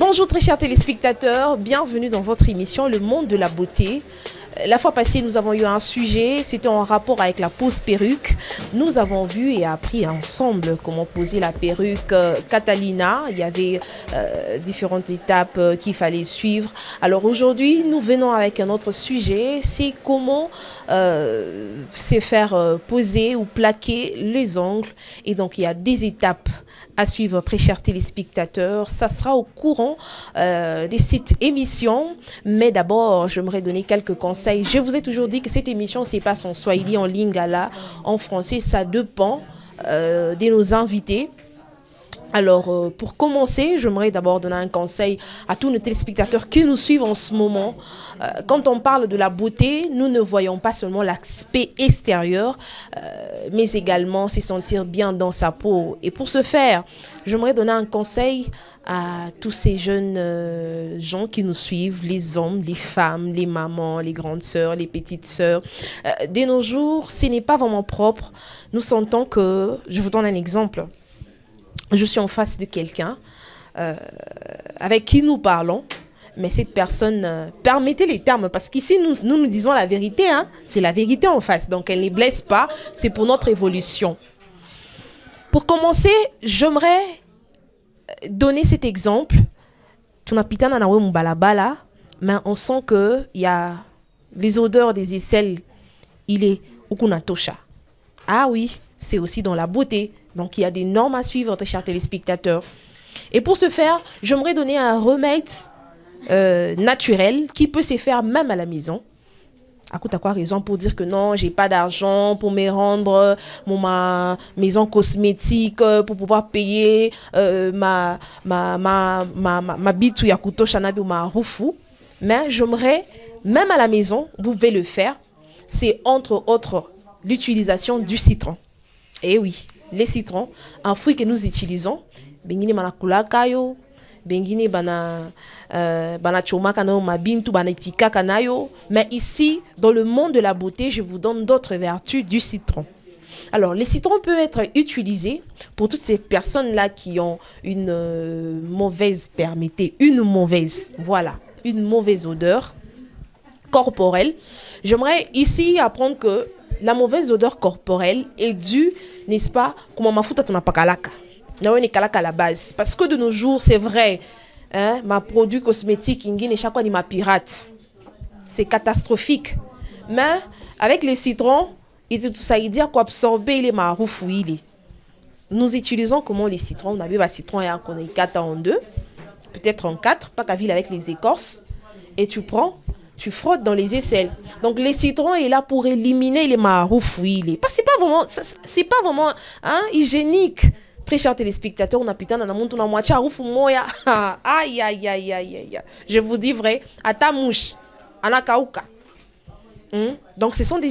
Bonjour très chers téléspectateurs, bienvenue dans votre émission Le Monde de la Beauté. La fois passée, nous avons eu un sujet, c'était en rapport avec la pose perruque. Nous avons vu et appris ensemble comment poser la perruque Catalina. Il y avait différentes étapes qu'il fallait suivre. Alors aujourd'hui, nous venons avec un autre sujet, c'est comment se faire poser ou plaquer les ongles. Et donc, il y a des étapes à suivre, très chers téléspectateurs. Ça sera au courant des sites émissions. Mais d'abord, j'aimerais donner quelques conseils. Je vous ai toujours dit que cette émission, c'est pas en swahili, en lingala, en français. Ça dépend de nos invités. Alors, pour commencer, j'aimerais d'abord donner un conseil à tous nos téléspectateurs qui nous suivent en ce moment. Quand on parle de la beauté, nous ne voyons pas seulement l'aspect extérieur, mais également se sentir bien dans sa peau. Et pour ce faire, j'aimerais donner un conseil à tous ces jeunes gens qui nous suivent, les hommes, les femmes, les mamans, les grandes sœurs, les petites sœurs. De nos jours, ce n'est pas vraiment propre. Nous sentons que, je vous donne un exemple. Je suis en face de quelqu'un avec qui nous parlons, mais cette personne, permettez les termes, parce qu'ici, nous disons la vérité, hein, c'est la vérité en face, donc elle ne blesse pas, c'est pour notre évolution. Pour commencer, j'aimerais donner cet exemple. Mais on sent qu'il y a les odeurs des aisselles, il est ukunatosha. Ah oui, c'est aussi dans la beauté. Donc, il y a des normes à suivre, très chers téléspectateurs. Et pour ce faire, j'aimerais donner un remède naturel qui peut se faire même à la maison. À quoi raison pour dire que non, j'ai pas d'argent pour me rendre ma maison cosmétique, pour pouvoir payer ma bitu yakuto shanabi ou ma rufu. Mais j'aimerais, même à la maison, vous pouvez le faire. C'est entre autres l'utilisation du citron. Et oui. Les citrons, un fruit que nous utilisons, bengine manakulakayo, bengine bana chomaka na mabintu bana pikaka nayo, mais ici dans le monde de la beauté, je vous donne d'autres vertus du citron. Alors, les citrons peuvent être utilisés pour toutes ces personnes-là qui ont une mauvaise, une mauvaise odeur corporelle. J'aimerais ici apprendre que la mauvaise odeur corporelle est due, n'est-ce pas, comme ma fouta ton apakalaka. Là, on est kalaka à la base. Parce que de nos jours, c'est vrai, hein, ma produit cosmétique, ingine, chaque fois, ma pirate. C'est catastrophique. Mais avec les citrons, ça veut dire qu'absorber les maroufou. Nous utilisons comment les citrons. On a vu les citrons, on est 4 en 2, peut-être en 4, pas qu'à ville avec les écorces. Et tu prends. Tu frottes dans les aisselles. Donc, les citrons est là pour éliminer les maroufouilles. Parce que c'est pas vraiment hein, hygiénique. Très chers téléspectateurs, on a putain dans la montre, on a moitié roufou moya. Aïe, aïe, aïe, aïe, aïe. Je vous dis vrai, à ta mouche, à la kauka. Donc, ce sont des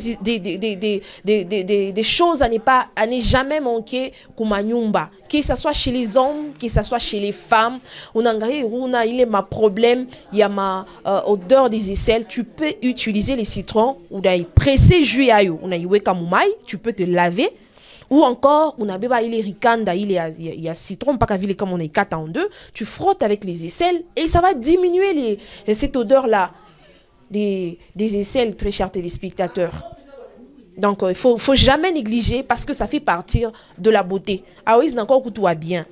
choses à ne jamais manquer comme nyumba. Que ce soit chez les hommes, que ce soit chez les femmes. Il est ma problème, il y a ma odeur des aisselles. Tu peux utiliser les citrons ou presser jus ayo. Tu peux te laver. Ou encore, on a les ricanda, il y a citron, pas qu'à ville comme on est 4 en 2. Tu frottes avec les aisselles et ça va diminuer cette odeur-là. Des aisselles, très chers téléspectateurs. Donc, il faut jamais négliger parce que ça fait partie de la beauté. Ah oui, c'est encore que tout va bien.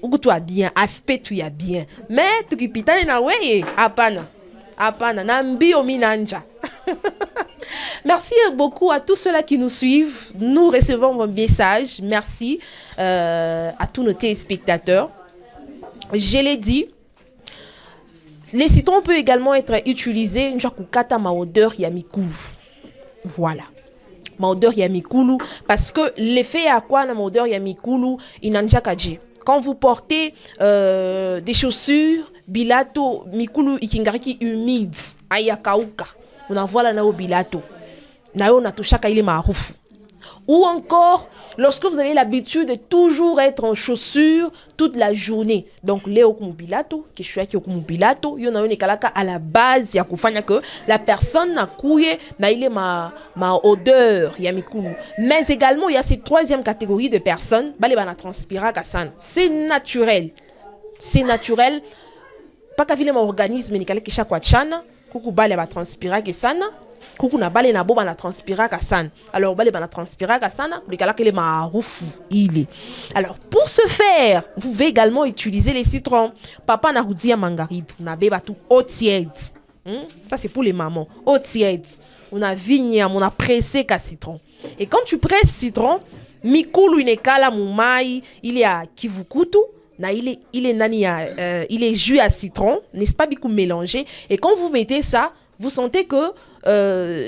Tout va bien, aspect tout va bien. Mais, tu qui pitane na weye, apana, nambi ominanja. Merci beaucoup à tous ceux-là qui nous suivent. Nous recevons vos messages. Merci à tous nos téléspectateurs. Je l'ai dit. Les citrons peuvent également être utilisés une kata ma odeur yamikulu. Voilà. Ma odeur yamikulu parce que l'effet à quoi na ma odeur yamikulu inanjakaji. Quand vous portez des chaussures bilato mikulu ikingariki humide ayakauka. On en voit là na bilato. Na yo na tushaka ile maarufu. Ou encore, lorsque vous avez l'habitude de toujours être en chaussures toute la journée. Donc, Léo Kumubilato, que je suis avec Kumubilato, il y a à la base, il y a que la personne n'a couillé, il est ma odeur, mais également, il y a cette troisième catégorie de personnes, c'est naturel. c'est naturel. Pas qu'à vile mon organisme ni kale kisha kwa chana, kuku bale ba transpira ke sana, kuku na bale na boba na transpira ka sana. Alors bale ba na transpira ka sana, le kala kele ma rufu il est. Alors pour ce faire, vous pouvez également utiliser les citrons. Papa na rudia mangarib, na beba tout eau tiède. Ça c'est pour les mamans. Eau tiède. On a vigné, on a pressé ka citron. Et quand tu presses citron, mikulu inekala mumai, il est à kivukutu. Il est jus à citron, n'est-ce pas beaucoup mélangé. Et quand vous mettez ça, vous sentez que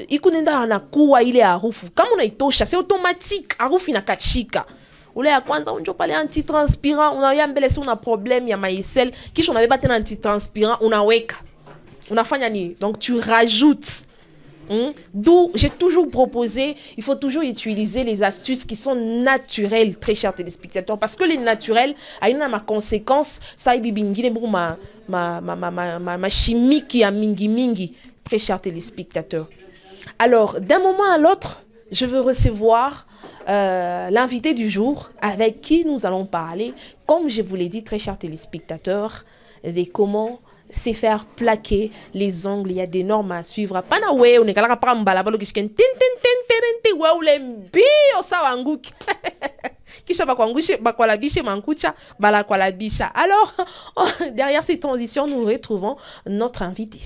il est à roufu. Comme on a été c'est automatique. À roufu na kachika. On a anti-transpirant, on a eu un problème, il y a maïsel, qui on avait battu un anti-transpirant, on a weka. On a fait donc tu rajoutes. D'où j'ai toujours proposé, il faut toujours utiliser les astuces qui sont naturelles, très chers téléspectateurs, parce que les naturels, a une conséquence, ça y bibingile pour ma chimie qui a mingi, très chers téléspectateurs. Alors, d'un moment à l'autre, je veux recevoir l'invité du jour avec qui nous allons parler, comme je vous l'ai dit, très chers téléspectateurs, de comment c'est faire plaquer les ongles. Il y a des normes à suivre. Pas na we on est kala pa mbala balo kishken tin wa ulembi osawanguki. Kisha ba kwangushe ba kwa la biche mankucha bala kwa la bicha. Alors derrière ces transitions, nous retrouvons notre invité.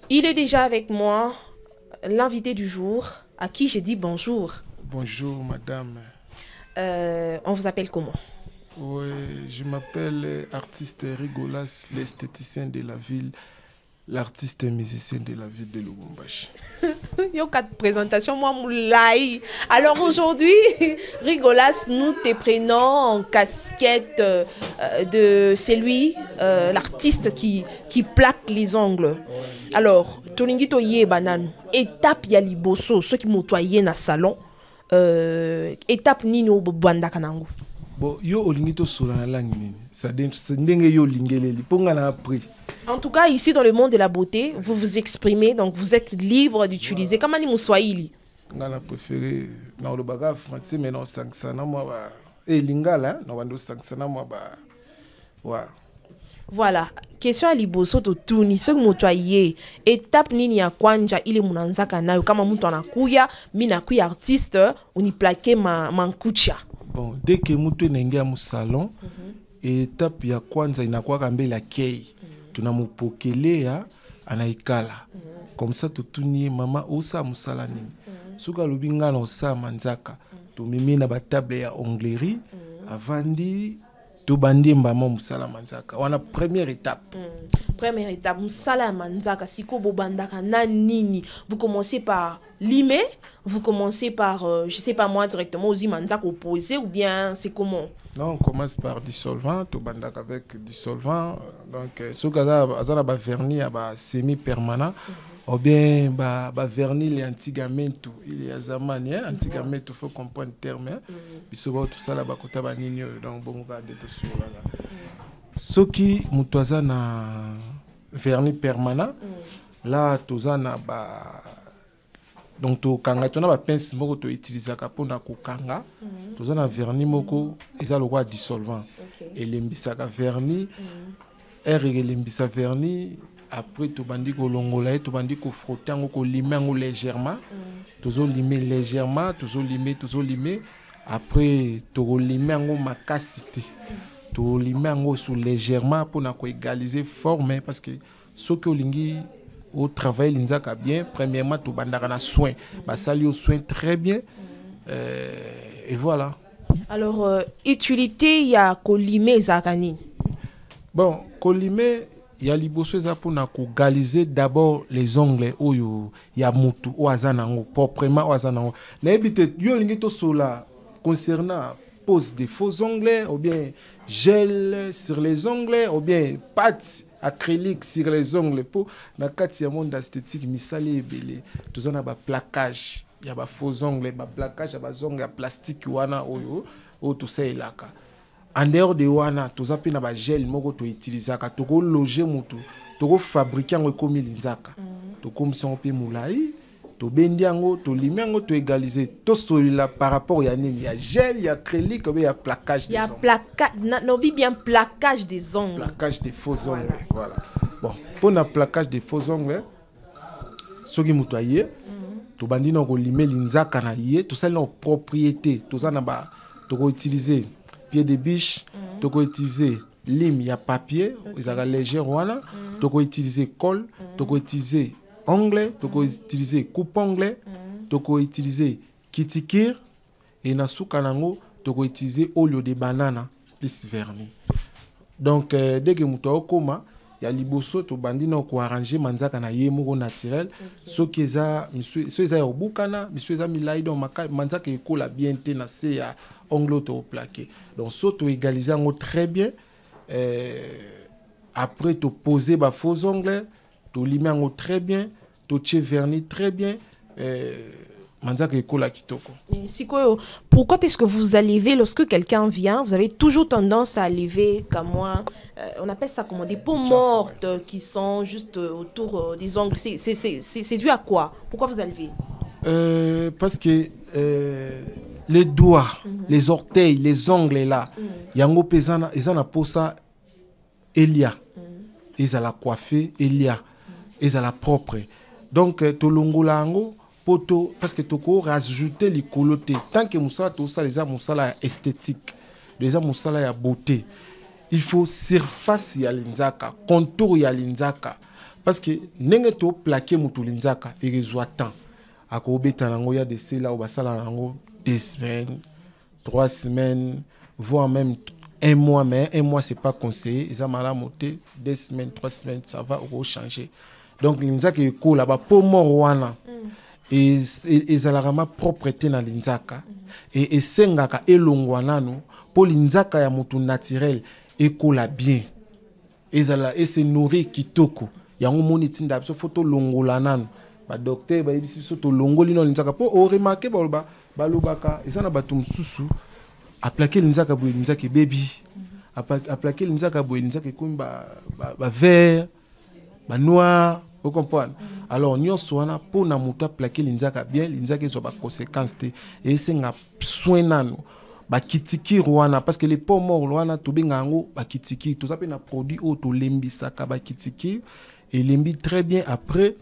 Il est déjà avec moi, l'invité du jour, à qui j'ai dit bonjour. Bonjour madame. On vous appelle comment? Oui, je m'appelle artiste Rigolas, l'esthéticien de la ville, l'artiste et musicien de la ville de Lubumbashi. Il y a 4 présentations, moi moulai. Alors aujourd'hui, Rigolas, nous te prenons en casquette de celui, l'artiste qui plaque les ongles. Alors, toningi to ye banane, étape ya liboso, ceux qui m'otoyent na salon. Étape nini au banda kanango. Bon, yo olingito sur la langue nini. Ça ndenge yo lingeleli ponga na appris. En tout cas, ici dans le monde de la beauté, vous vous exprimez, donc vous êtes libre d'utiliser comme ani muswahili. Ngala préféré na le baga français mais non sanksana moi ba et lingala na wando sanksana moi ba wa. Voilà, question à liboso to tuni ce motoyer étape nini ya kwanja ile munanzaka nayo kama mtu anakuya mimi nakuya artiste uni plaquer mankucha. Bon, dès que mtu nengia mu salon étape ya kwanza inakuwa kambe la kei tunamupokelea anaikala comme ça tutuni mama osa musala nini suka lubinga na osa manzaka to mimi na ba table ya onglerie avandi Tobandi mbama musala manzaka. On a première étape. Première étape, musala manzaka. Siko bobandaka na nini. Vous commencez par limer. Vous commencez par, je sais pas moi, directement aux manzaka opposé ou bien c'est comment? Non, on commence par dissolvant. Tobandaka avec dissolvant. Donc, ce cas-là, azala ba vernis ba semi-permanent. Ou bien ba vernis les antigamento. Il y a zamani antigamento, faut comprendre le terme. Bisoba tout ça là ba kota ba nini donc bon va de dessus là. Ce qui mutoza na vernis permanent là tozana ba donc to kanga tona ba pince moko to utiliser ka pona ko kanga tozana vernis moko eza le roi dissolvant et lembisaka vernis lembisa vernis. Après, tu bandi ko longola, tu bandi ko frotter, ko limer légèrement. Toujours limer légèrement, toujours limer. Après, tu limer ma cassité. Tu limer sous légèrement pour na ko égaliser forme parce que ce que lingi au travail l'inzaka bien. Premièrement, tu bandaka na soin. Ba sali au soin très bien. Et voilà. Alors, utilité il y a ko limer zakani. Bon, ko limer il y a liboso za pour na galiser d'abord les ongles oyo ya mutu o azanango proprement o azanango na ebite yo lingi to sola concernant pose des faux ongles ou bien gel sur les ongles ou bien pâte acrylique sur les ongles pour na kati ya monde esthétique misali ebele tozana ba plaquage ya ba faux ongles ba plaquage ya ba ongles ya plastique wana oyo o to selaka. En dehors de wana, tous appels na ba gel moko to utilisaka, to ko loger mutu, to ko fabriquer ngo komi linzaka. To comme si on peut moulai, to bendiango, to limiango, to égaliser. Tout cela par rapport à il y a gel, il y a acrylique, il y a plaquage des ongles. Il y a plaquage, non, bien plaquage des ongles. Plaquage des faux ongles, voilà. Bon, pour le plaquage des faux ongles, ce qui est aillé, to bandi no ko limer linzaka na yé, tout ça nos propriétés, tout ça na ba, to ko utiliser pied de biche, to ko utiliser lime, il y a papier, ils ont léger wana, to ko utiliser colle, to ko utiliser ongle, tu peux utiliser coupe-ongle, tu peux utiliser kitikir, et na soukanango, tu peux utiliser olio de banana plus vernis. Donc, dès que tu as koma, il y a liboso, tu bandi na ko arranger manzaka na yemuro naturel, ce qui est ça, monsieur ça au bukana, monsieur ça milai dans manzaka ekola bien te na se ya ongle to plaqué. Donc, ça tu égaliser en très bien. Après, tu poser ba faux ongles, tu limer en très bien. Tu vernis très bien. Pourquoi est-ce que vous allez lorsque quelqu'un vient, vous avez toujours tendance à lever comme moi, on appelle ça comment des peaux mortes qui sont juste autour des ongles. C'est dû à quoi? Pourquoi vous allez parce que les doigts, les orteils, les ongles là, il y a un pesana, ils en a pour ça Elia. Ils ont la coiffée Elia. Ils ont la propre. Donc, to longolango poto parce que toko rajouter les colotés tant que musala tout ça les musala esthétique les musala ya beauté il faut surface ya linzaka contour ya linzaka parce que nenge to plaquer mutu linzaka et rezoa temps akobeta nango ya de cela au basala nango 2 semaines 3 semaines voire même 1 mois mais 1 mois c'est pas conseillé ils ont mal à monter 2 semaines 3 semaines ça va au changer. Donc l'inzaka est cool là-bas pour moi et la rama propreté na l'inzaka et sengaka elongwana no pour l'inzaka ya mutu naturel et cool bien et se nourrir kitoko ya ngomoni tinda so photo longolana ba docteur ba yebisi so to longoli no l'inzaka pour o remarquer ba lobaka et ça na batum susu a plaquer l'inzaka bo l'inzaka baby a plaquer l'inzaka bo l'inzaka comme ba vert ba noir. Vous comprenez? Alors, nous sommes pour na muta plaquer l'inzaka bien, l'inzaka sont pas conséquences et c'est un soin nano. Ba kitiki rwana parce que les peaux morts rwana to bengango ba kitiki tout ça peut na produit auto lembi saka ba kitiki et lembi très bien après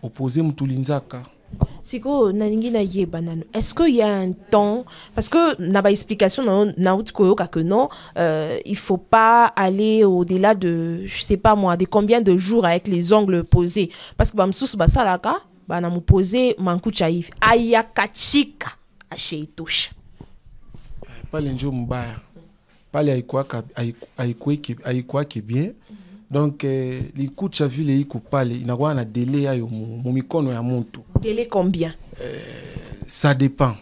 opposer mutu l'inzaka. Siko naningi na yeba nano. Est-ce qu'il y a un temps parce que na ba explication na outikoyoka que non il faut pas aller au-delà de je sais pas moi de combien de jours avec les ongles posés parce que bamsusu basalaka bana mu poser mankucha hivi ayakachika asheitosha pas les jours mbaya pas les aikuwa ki bien donc les kucha vile iko pale inakuwa na délai ayo mu mikono ya muntu. Délai combien? Ça dépend.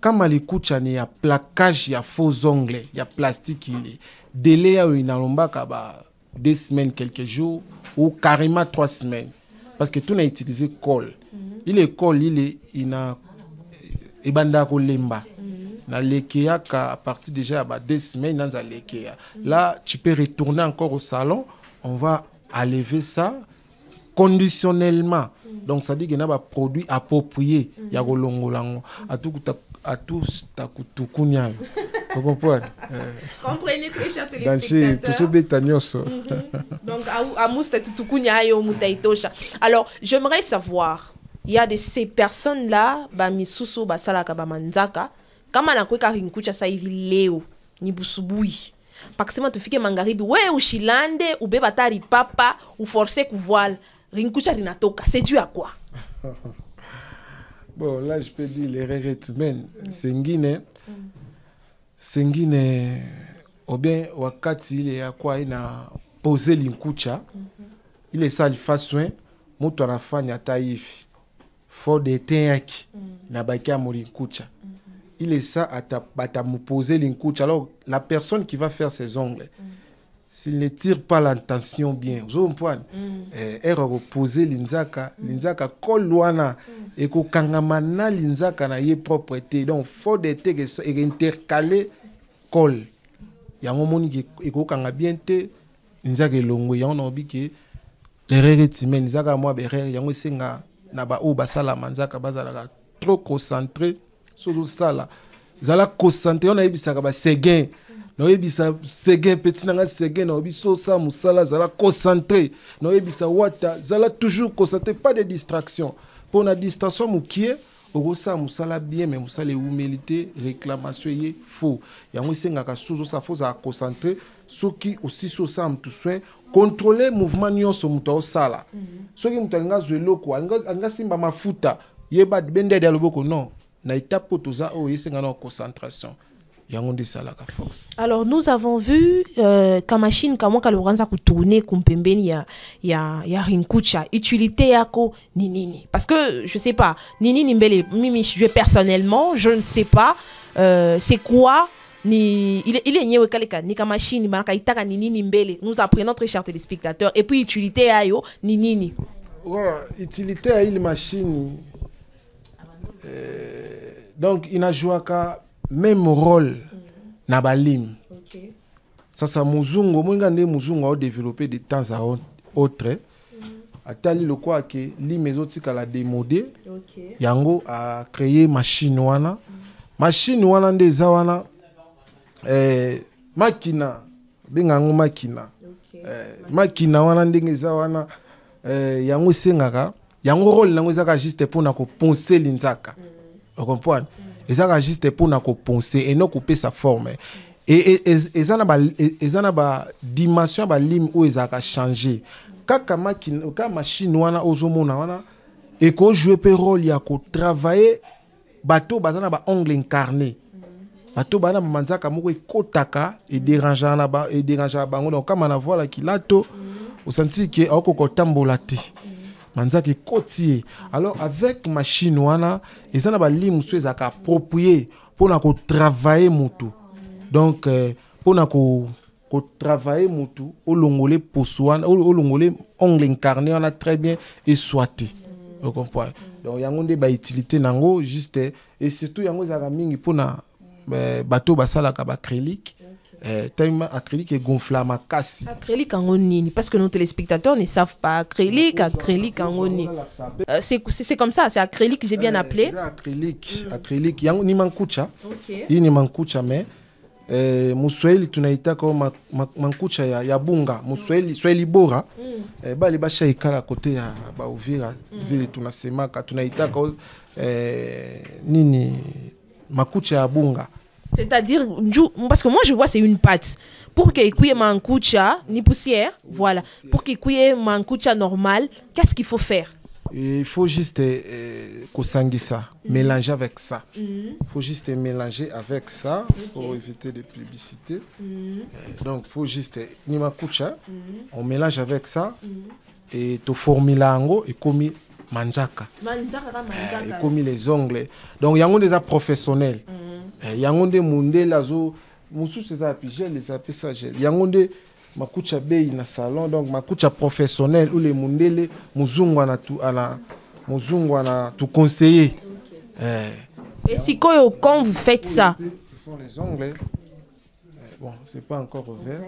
Kama les kucha ni ya plaquage ya faux ongles, ya plastique il délai ayo inalombaka ba 2 semaines quelques jours ou carrément 3 semaines parce que tout n'a utilisé colle. Il est colle il a ebanda ko lemba. Na lekea à partir déjà à 2 semaines dans la lekea. Là tu peux retourner encore au salon. On va enlever ça conditionnellement. Donc, ça dit qu'il y a un produit approprié. Il y a un longolango. À tout takutukunya. Vous comprenez? Comprenez très cher téléspectateur. Donc, à mousta tutukunya yo mutaitosha. Alors, j'aimerais savoir, il y a de ces personnes-là, ba misusu ba salaka ba manzaka, kama na kweka rinkucha sa hivi leo ni busubui. Parce que tu fais mangaribi ouais ou chilande ou bebatari papa ou forcer ku voile rinkucha rinatoka c'est dû à quoi? Bon là je peux dire les règlements sengine ou bien wakati ile ya kwa ina poser linkucha ile sali façon mtu anafanya taifi for de tenki na bakia mulinkucha. Il est ça à me poser l'incouche. Alors, la personne qui va faire ses ongles, s'il ne tire pas l'attention bien, vous comprenez, elle va reposer l'inzaka kolwana et ko kangamana l'inzaka na yé propreté. Donc, faut d'été que ça intercaler col. Il y a un moment qui est kanga bien te l'inzaka longo. Il y a un obi qui les règles timen l'inzaka moi berre. Il y a un senga na ba o basala manzaka bazala trop concentré sur sala zala concentré on a ebisaka ba seguin no ebisa seguin petit nanga seguin no biso sa musala zala concentré no ebisa wata zala toujours concentré, pas de distraction. Pour la distraction mukie ogosa musala bien mais musala humilité réclamation yé faux yango sengaka suzo sa faut za concentré soki aussi so sa mtu soin contrôler mouvement nyonso muto sala soki muto nga zweloko anga simba mafuta yeba bende de loboko non na étape toza o yesenga na concentration yango ndi sala ka force. Alors nous avons vu kamashine kamwa kaloranza kutourner kumpembeni ya rinkucha utilité yako ni nini parce que je sais pas nini mbele mimi je personnellement je ne sais pas c'est quoi ni il est nyewe kaleka ni kamashine maraka itaka ni nini mbele nous apprenons très cher téléspectateurs et puis utilité ayo ni nini. Utilité à ile machine donc ina jouaka même rôle na balim. Okay. Sasa muzungu mwinga nde muzungu a développé de temps à autre. Atali le quoi que lim ezotika la démodé. Okay. Yango a créé machine wana. Machine wana nde za wana makina bengango makina. Okay. Makina wana ndenge za wana yango sengaka yango rôle nango ezaka juste pour na ko poncer linzaka. Vous comprenez? Ezaka juste pour na ko poncer et non couper sa forme. Et ezana ba dimension ba lim ou ezaka changer. Kaka machine wana ozomona wana et ko jouer pe rôle ya ko travailler bateau bazana ba ongle incarné. Bateau bana manzaka moko ekotaka et dérangeant na ba et dérangeant bango donc comme na voilà kilato au senti que okoko tambola te. Manzaki kotier. Alors avec machine wana ezana ba lim so ezaka approprié pour na ko travailler mutu. Donc pour na ko travailler mutu au longolé posouana au longolé ongle incarné on a très bien exploité. Vous comprenez? Donc yango nde ba utilité nango juste et surtout yango zaka mingi pour na bateau basala ka ba acrylique. Tellement acrylique et gonflable makasi. Acrylique en nini parce que nos téléspectateurs ne savent pas acrylique en nini. C'est comme ça, c'est acrylique j'ai bien appelé. Acrylique yango ni mankucha. OK. Hii ni mankucha mais Muswahili tunaita kama mankucha ya bunga. Muswahili bora. Bali basha ikala kote ya ba Uvira vile tunasemaka tunaita kwa nini makucha ya bunga. C'est-à-dire, parce que moi je vois c'est une pâte. Pour qu'il y ait mankucha, ni poussière, voilà. Pour qu'il y ait mankucha normal, qu'est-ce qu'il faut faire? Il faut juste ça, mélanger avec ça. Il faut juste mélanger avec ça pour éviter de publicité. Donc il faut juste ni mankucha, on mélange avec ça et to formula ango et comme manjaka. Et comme les ongles. Donc il y a des professionnels. Yango nde mundela zo mususu za pigel les appelle ça gel yango nde makucha bei na salon donc makucha professionnel ou les mundele muzungu ana tout conseiller. Et si quand vous faites ça, ce sont les ongles. Bon, c'est pas encore ouvert.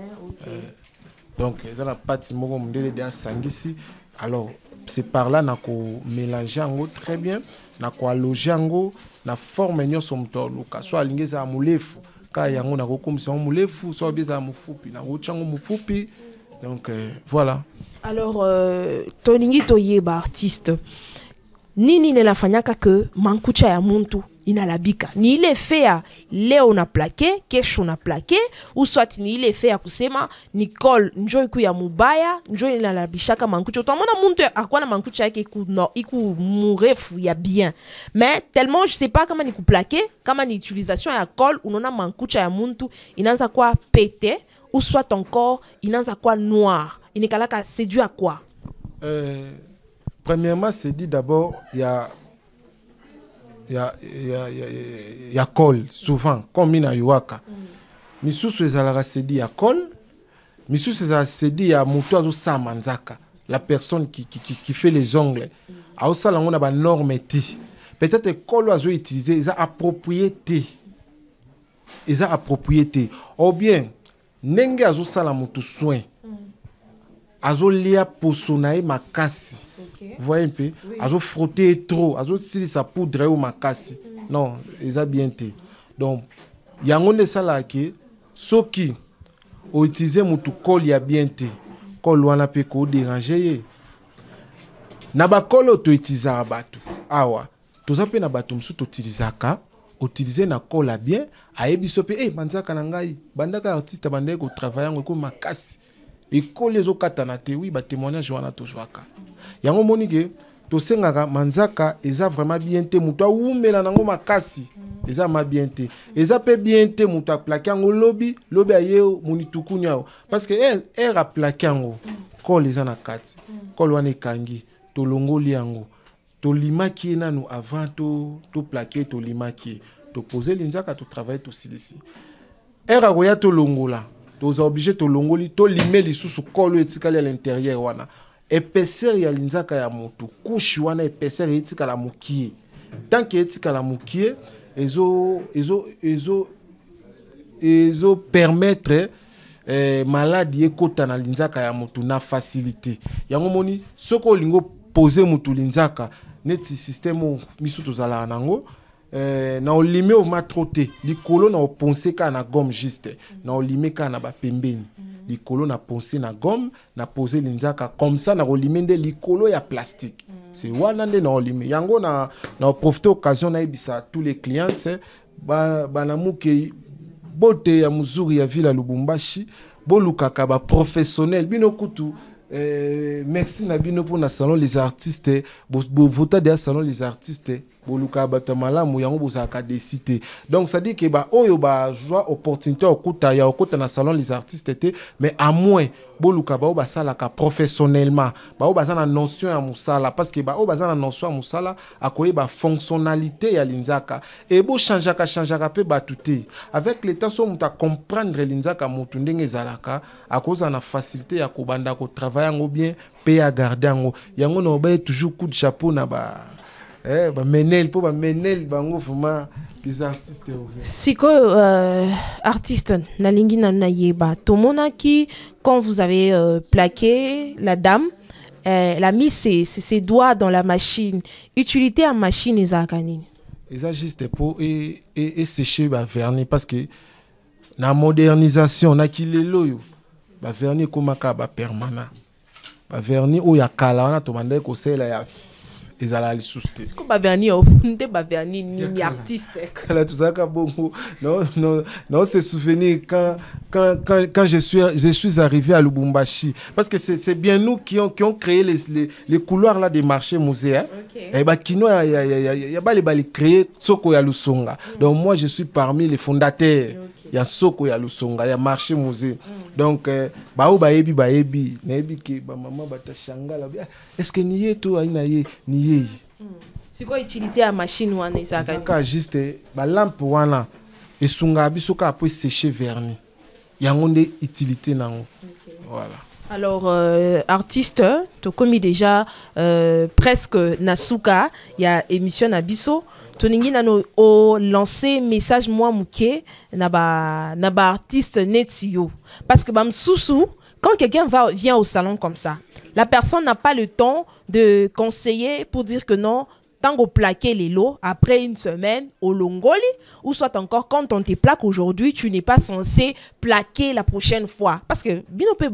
Donc ça la pâte moko mundele de sangisi. Alors c'est par là na ko mélanger ango très bien na ko alloger ango na forme nyonso mto luka so alingeza mulefu ka yango na ko komisa mulefu so beza mufupi na ko chango mufupi donc voilà. Alors toningi toyeba artiste nini nelafanyaka que mankucha ya muntu inalabika ni ile fait ya leo na plaqué kesho na plaqué ou soit ni ile fait ya kusema Nicole njoo iku ya mubaya njoo inalabishaka mankucha utamona muntu akwana mankucha yake iku murefu ya bien mais tellement je sais pas kama ni kuplaqué kama ni utilisation ya colle unaona mankucha ya muntu inaanza kwa pété ou soit encore inaanza kwa noir inikalaka c'est dû à quoi? Premièrement c'est dit d'abord il y a colle souvent comme ina yuaka misusu ezalaka sedi ya colle misusu ezalaka sedi ya mutu azo sa manzaka la personne qui fait les ongles a aussi lango na ba norme ti peut-être colle azo utiliser eza approprié ou bien ndenge azo sala mutu soin azo lia posonae makasi. Voyez un peu, azo frotter trop, azo si sa poudre ou makasi. Non, ils a bien été. Donc yango ne sala ke soki o utiliser mutu col ya bien été. Col wana pe ko déranger ye. Na ba col to utiliser bato. Awa, to zape na bato msu to utilizaka. Utiliser na col bien, ayebi sope manzaka na ngai, bandaka artiste bandeko ko travailler ngo ko makasi. Et quand les autres katanate, oui, bah témoignage wana to jouaka. Yango monike, to sengaka manzaka, eza vraiment bien te muta ou mela nango makasi. Eza ma bien te. Eza pe bien te muta plaqué ngo lobby aye munituku nyao. Parce que a plaqué ngo, quand les ana kati, quand wana kangi, to longoli yango. To limaki nanu avant to plaqué to limaki. To poser l'inzaka to travailler to silisi. A roya to longola. Toza obligé to longoli to limer les sous kolo etikali à l'intérieur wana. Épaisseur ya linzaka ya moto. Couche wana épaisseur etikala mukie. Tant que etikala mukie, ezo permettre maladie ekota na linzaka ya moto na facilité. Yango moni soko lingo poser moto linzaka neti système misu tozala nango. Na olime au matrote likolo na oponse ka na gomme juste na olime ka na ba pembeni likolo na ponce na gomme na poser linzaka comme ça na olime nde likolo ya plastique c'est wana nde na olime yango na profiter occasion na ebisa tous les clients ba na muke bote ya muzuri ya villa Lubumbashi bolukaka ba professionnel bino kutu. Merci Nabino pour na salon les artistes vota de salon les artistes boluka batamala muyango bozaka décider donc ça dit que ba oyo ba joie opportunité okuta na salon les artistes mais à moins boluka ba salaka professionnellement ba bazana notion ya musala parce que ba bazana notion ya musala akoye ba fonctionnalité ya linzaka et bo changeaka pe batuté avec le temps so muta comprendre linzaka mutu ndenge zalaka akoza na facilité ya kobanda ko travailler yango bien pe à garder yango yango no ba toujours coup de chapeau na ba menel pour ba menel bango vraiment les artistes siko artiste na lingi na yeba tomonaki quand vous avez plaqué la dame elle a mis ses doigts dans la machine utilité à machine ezakani eza juste pour et sécher ba vernis parce que na modernisation na kilelo yo ba vernis komaka ba permanent ba vernis o ya kala wana to mandé ko sela ya ezala li souste siko ba vernis o nde ba vernis ni artiste kala tout ça ka bongo non se souvenir quand je suis arrivé à Lubumbashi parce que c'est bien nous qui ont créé les couloirs là des marchés musées et ba kino ya ba les créer soko ya Lusonga donc moi je suis parmi les fondateurs ya soko ya Lusonga ya marché musée donc ba yebi nebi ke ba maman bata shangala est-ce que nié to aina ye nié c'est quoi utilité à machine wana ezaka ka juste ba lampe wana esunga biso ka après sécher vernis yango nde utilité nango voilà. Alors, artiste, tu as commis déjà presque Nasuka, il y a émission Nabiso. Toningi nano o lancé message moi mouké naba artiste netio parce que bam sousou quand quelqu'un vient au salon comme ça la personne n'a pas le temps de conseiller pour dire que non tant qu'on plaquer les lots après une semaine au longoli ou soit encore quand on te plaque aujourd'hui tu n'es pas censé plaquer la prochaine fois parce que binopé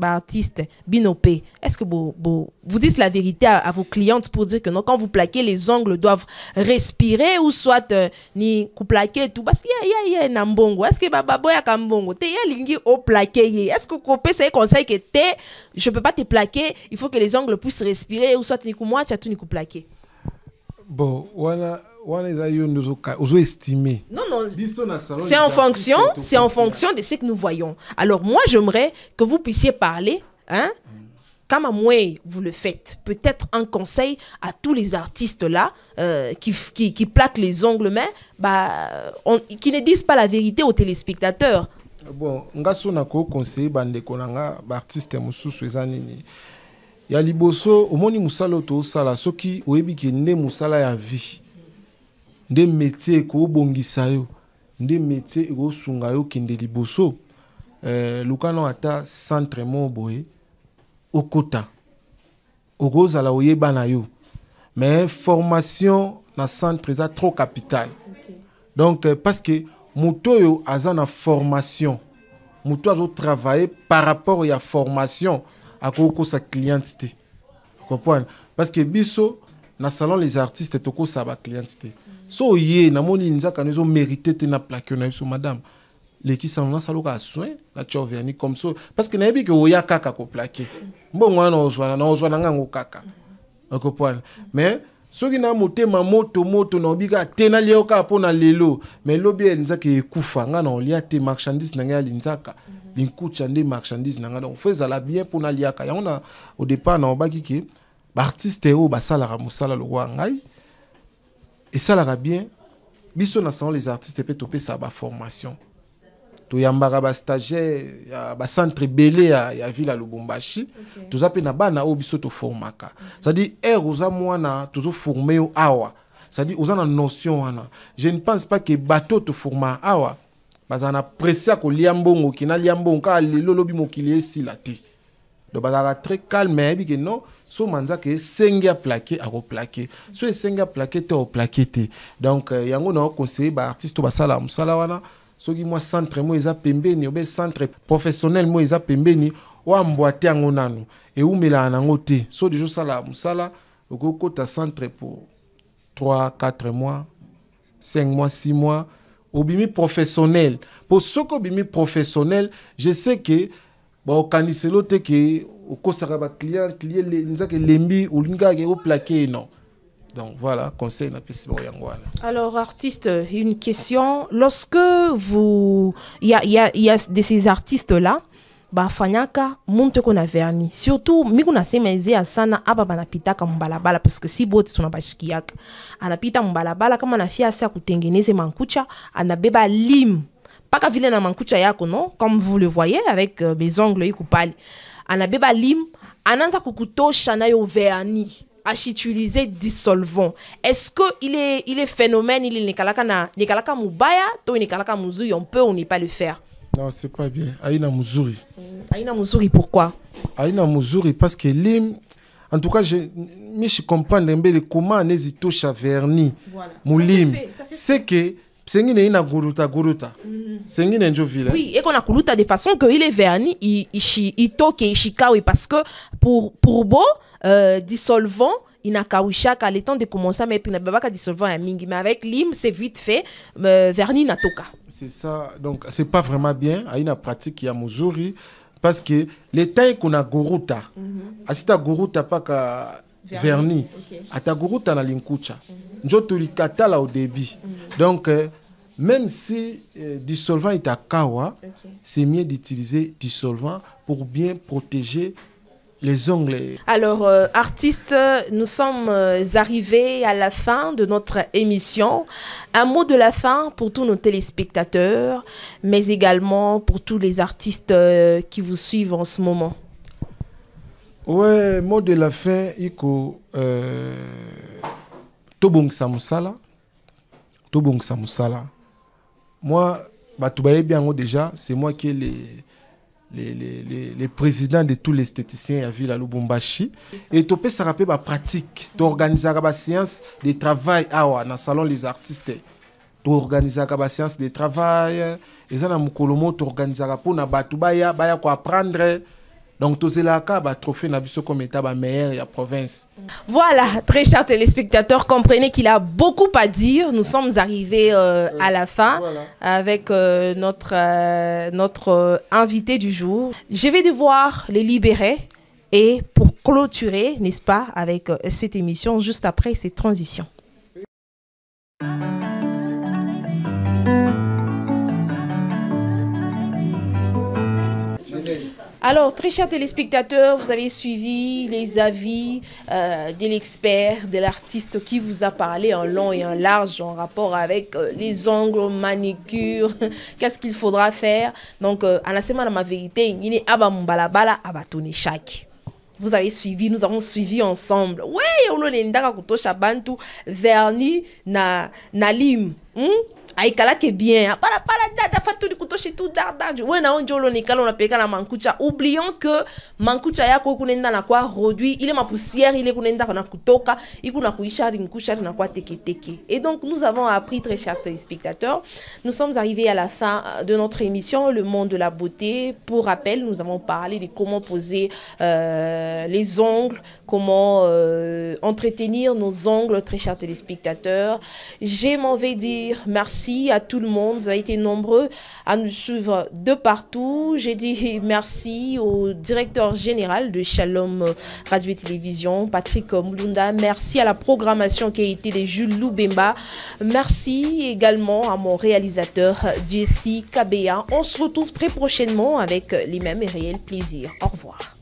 artiste binopé est-ce que vous dites la vérité à vos clientes pour dire que non quand vous plaquez les ongles doivent respirer ou soit ni ku plaquer tout parce qu'il y a nambongo est-ce que boya kambongo te ya lingi au plaquer est-ce que copé c'est conseil que je peux pas te plaquer il faut que les ongles puissent respirer ou soit ni ku moi tu ni ku plaquer. Bon, voilà on estimé. Non, c'est en fonction de ce que nous voyons. Alors moi, j'aimerais que vous puissiez parler, hein, comme à moi vous le faites. Peut-être un conseil à tous les artistes là qui plaquent les ongles, mais qui ne disent pas la vérité aux téléspectateurs. Bon, ngaso na ko conseiller bande konanga artiste mususu ezanini. Ya liboso omoni musala to sala soki oyebi ke nde musala ya vie nde métier ko bongisa yo nde métier ko sunga yo kende liboso lukano ata centre mo boye okota okozala oyeba na yo mais formation na centre eza trop capital. Donc parce que moto yo aza na formation moto azo travailler par rapport à formation à koko sa clientité. Comprendre parce que biso na salon les artistes toko sa ba clientité so yé na moni nzaka nezo mérité te na plaque na biso madame les qui sont là saloka soin na tu verni comme ça parce que na bi que oya kaka ko plaqué mbongo na ozwana ngango kaka. Comprendre mais soki na motema moto na obika tena lioka pona lelo mais lobi nzaka ekufa nga na olia te marchandise na nga linzaka linkucha nde marchandise na nga donc fais la bien pona liaka ya on a au départ na obaki ki ba artiste o ba sala musala lo wa ngai et ça la bien biso na salon les artistes peut topé ça ba formation to yambaka ba stagiaire ya ba centre belé ya ville à Lubumbashi to zape na bana o biso to formaka ça dit oza mwana toujours former o awa ça dit oza na notion wana je ne pense pas que bateau to forma awa bazana pressa ko liambongo kina liambongo ka lelo lobi mokili esi la te donc bazara très calme mais bi que non so manza que senga plaqué a replaqué so senga plaqué te o plaqué te donc yango na conseiller ba artiste ba sala musala wana soki moi centre mo eza pembeni obe centre professionnel mo eza pembeni o amboate yango nanu e umela nango te so déjà sala musala okoko ta centre pour 3-4 mois 5 mois 6 mois obimi professionnel pour soko bimi professionnel je sais que bon kaniselo te que okosaka ba client nzaka lembi olinga ke o plaqué non. Donc voilà, conseil na pesi yangwana. Alors artiste, une question, lorsque vous il y a de ces artistes là ba fanyaka monte ko na verni surtout miku na semeze asana aba bana pitaka mbalabala parce que si bote tuna bashikiaka anapita mbalabala kama na fia sa kutengeneze mankucha anabeba lim paka vile na mankucha yako non comme vous le voyez avec mes ongles ikupali anabeba lim ananza kukutosha nayo verni utiliser dissolvant. Est-ce que il est phénomène il est kalaka mubaya to il kalaka muzuri on peut on n'est pas le faire. Non, c'est pas bien. Aina muzuri. Aina muzuri pourquoi? Aina muzuri parce que lim en tout cas je comprends un peu comment les touche à vernis. Voilà. Moulim. C'est que Sengine ina guruta. Sengine njo vile. Oui, et qu'on a kuluta de façon que il est verni, il toque ishikawi parce que pour beau dissolvant, il n'a kawishaka le temps de commencer mais puis na babaka dissolvant ya mingi mais avec lim c'est vite fait verni na toka. C'est ça donc c'est pas vraiment bien à une pratique ya muzuri parce que les temps qu'on a guruta. Asita guruta pas ka verni. Ata guruta na linkucha. Njo tulikata là au début. Donc même si dissolvant est à kawa, c'est mieux d'utiliser dissolvant pour bien protéger les ongles. Alors, artistes, nous sommes arrivés à la fin de notre émission. Un mot de la fin pour tous nos téléspectateurs, mais également pour tous les artistes qui vous suivent en ce moment. Ouais, mot de la fin, iko Tobong Samusala. Moi, bien déjà, c'est moi qui ai les présidents de tous les esthéticiens à Ville à Lubumbashi. Et tu peux se rappeler ma pratique. Tu organises la séance de travail dans le salon les artistes. Tu organises la séance de travail. Et ça, tu organises pour apprendre. Donc, tout cela a trophée Nabiso comme état meilleur la province. Voilà, très chers téléspectateurs, comprenez qu'il a beaucoup à dire. Nous sommes arrivés à la fin avec notre invité du jour. Je vais devoir les libérer et pour clôturer, n'est-ce pas, avec cette émission juste après cette transition. Alors, très chers téléspectateurs, vous avez suivi les avis de l'expert, de l'artiste qui vous a parlé en long et en large en rapport avec les ongles, manicure, qu'est-ce qu'il faudra faire. Donc, à la semaine de ma vérité, il est abambalabala abatone chaque. Vous avez suivi, nous avons suivi ensemble. Ouais, on a ndaka kutosha bantu verni na lim. aikala ke bien pala dada fatuli kutoshi tu dada wena onjolo nikala unapeka na mankucha, oublions que mankucha yako kunenda na kwa rodui ile mapoussière ile kunenda na kutoka ikuna kuisha rinkushari na kwa teke. Et donc nous avons appris, très chers téléspectateurs, nous sommes arrivés à la fin de notre émission Le Monde de la Beauté. Pour rappel, nous avons parlé de comment poser les ongles, comment entretenir nos ongles, très chers téléspectateurs. Je m'en vais dire merci à tout le monde. Vous avez été nombreux à nous suivre de partout. J'ai dit merci au directeur général de Shalom Radio et Télévision, Patrick Moulunda. Merci à la programmation qui a été de Jules Loubemba. Merci également à mon réalisateur Jesse Kabea. On se retrouve très prochainement avec les mêmes et réels plaisirs. Au revoir.